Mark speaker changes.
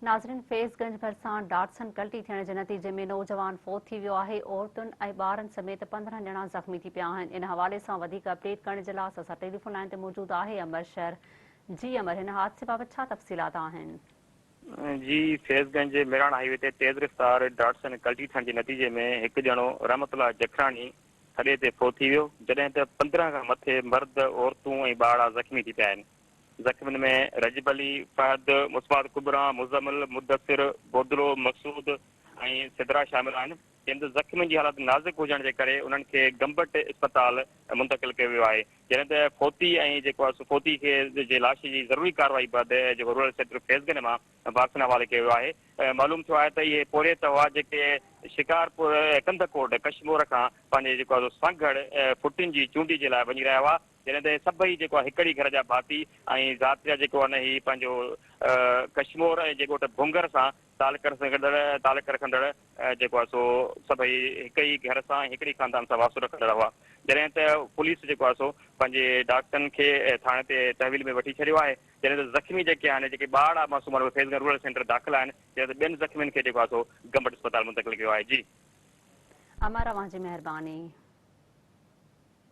Speaker 1: नाज़रीन, फैज़गंज भरिसां डाटसन कल्टी थियण जे नतीजे में नौजवान फौत थी वियो आहे। औरतुनि ऐं ॿारनि समेत 15 ॼणा ज़ख़्मी थी पिया आहिनि। इन हवाले सां वधीक अपडेट करण जे लाइ असां टेलीफोन लाइन ते मौजूदु आहे अमर शहर। जी अमर, हिन हादसे बाबति छा तफ़सीलात आहिनि?
Speaker 2: जी, फैज़गंज मेराण हाईवे ते तेज़ रफ़्तार डाटसन कल्टी थियण जे नतीजे में हिकु ॼणो रहमतुल्लाह जखरानी थॾे ते फौत थी वियो, जॾहिं त 15 खां मथे मर्द, औरतूं ऐं ॿार ज़ख़्मी थी पिया आहिनि। ज़ख़्मियुनि में रजब अली, फहद, मुस्बात कुबरा, मुज़म्मिल, मुदस्सिर, बोदलो, मक़सूद ऐं सिदरा शामिल आहिनि। जिन ज़ख़्मियुनि जी हालत नाज़ुक हुजण जे करे उन्हनि खे गंबट अस्पताल मुंतक़िल कयो वियो आहे। जॾहिं त फौती ऐं जेको आहे फौती खे जे लाश जी ज़रूरी कार्रवाई बैदि जेको रूरल सेक्टर फैज़गंज मां बाक्सन हवाले कयो आहे। मालूम थियो आहे त इहे पोरियत हुआ जेके शिकारपुर कंदकोट कशमोर खां पंहिंजे जेको आहे सांगड़ फुटियुनि जी चूंडी जे लाइ वञी रहिया हुआ। जॾहिं त सभई जेको आहे हिकड़ी घर जा भाती ऐं ज़ात जा जेको आहे न ही पंहिंजो कशमोर ऐं जेको भुंगर सां तालुक रखंदड़ जेको आहे सो सभई हिक ई घर सां हिकिड़ी ख़ानदान सां वास्तो रखंदड़ हुआ। जॾहिं त पुलिस जेको आहे सो पंहिंजे डॉक्टरनि खे थाणे ते तहवील में वठी छॾियो आहे। जॾहिं त ज़ख़्मी जेके आहिनि, जेके ॿार मासूम फैज़गंज रूरल सेंटर दाख़िल आहिनि, जॾहिं त ॿियनि ज़ख़्मियुनि खे जेको आहे सो गंबट अस्पताल मुंतक़िल कयो आहे। जी
Speaker 1: अमर, अवां जी महिरबानी।